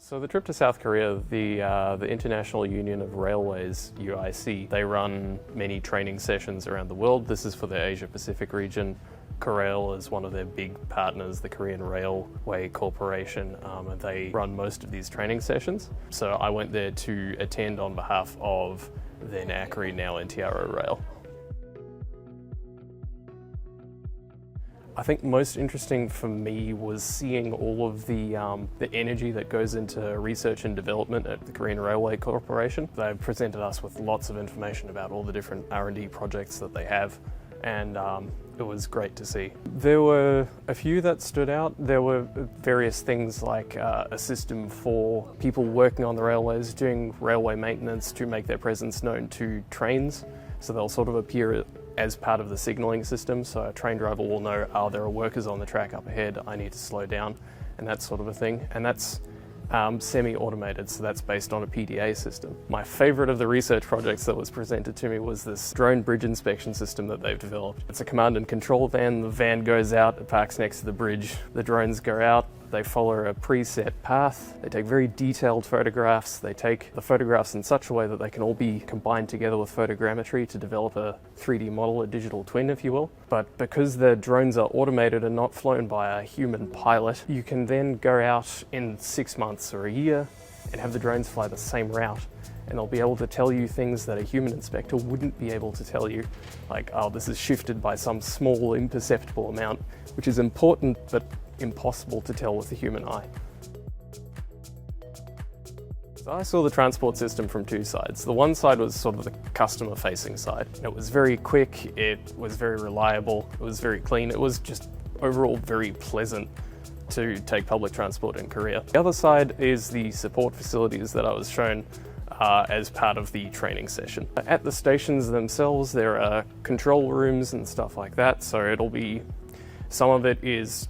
So the trip to South Korea, the International Union of Railways, UIC, they run many training sessions around the world. This is for the Asia Pacific region. Korail is one of their big partners, the Korean Railway Corporation, and they run most of these training sessions. So I went there to attend on behalf of then ACRI, now NTRO Rail. I think most interesting for me was seeing all of the energy that goes into research and development at the Korean Railway Corporation. They presented us with lots of information about all the different R&D projects that they have, and it was great to see. There were a few that stood out. There were various things like a system for people working on the railways doing railway maintenance to make their presence known to trains. So they'll sort of appear as part of the signalling system, so a train driver will know, oh, there are workers on the track up ahead, I need to slow down, and that sort of a thing. And that's semi-automated, so that's based on a PDA system. My favourite of the research projects that was presented to me was this drone bridge inspection system that they've developed. It's a command and control van. The van goes out, it parks next to the bridge, the drones go out, they follow a preset path, they take very detailed photographs, they take the photographs in such a way that they can all be combined together with photogrammetry to develop a 3D model, a digital twin if you will. But because the drones are automated and not flown by a human pilot, you can then go out in 6 months or a year and have the drones fly the same route, and they'll be able to tell you things that a human inspector wouldn't be able to tell you, like, oh, this is shifted by some small imperceptible amount, which is important but impossible to tell with the human eye. So I saw the transport system from two sides. The one side was sort of the customer facing side. It was very quick, it was very reliable, it was very clean, it was just overall very pleasant to take public transport in Korea. The other side is the support facilities that I was shown as part of the training session. At the stations themselves there are control rooms and stuff like that, so it'll be, some of it is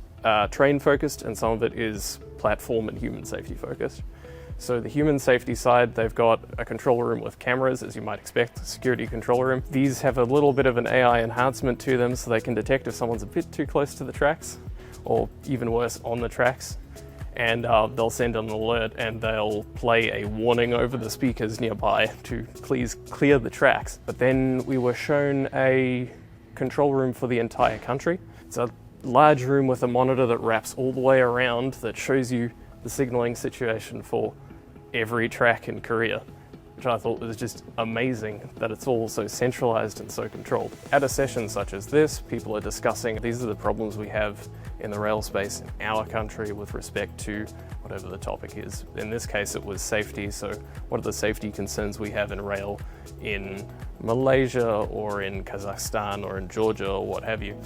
train focused and some of it is platform and human safety focused. So the human safety side, they've got a control room with cameras, as you might expect, a security control room. These have a little bit of an AI enhancement to them so they can detect if someone's a bit too close to the tracks, or even worse, on the tracks. And they'll send an alert and they'll play a warning over the speakers nearby to please clear the tracks. But then we were shown a control room for the entire country. It's a large room with a monitor that wraps all the way around that shows you the signaling situation for every track in Korea, which I thought was just amazing that it's all so centralized and so controlled. At a session such as this, people are discussing these are the problems we have in the rail space in our country with respect to whatever the topic is. In this case it was safety, so what are the safety concerns we have in rail in Malaysia or in Kazakhstan or in Georgia or what have you.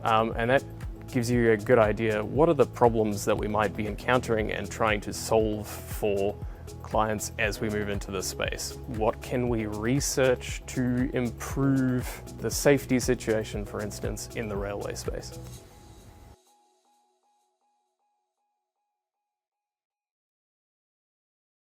And that gives you a good idea, what are the problems that we might be encountering and trying to solve for clients as we move into this space. What can we research to improve the safety situation, for instance, in the railway space?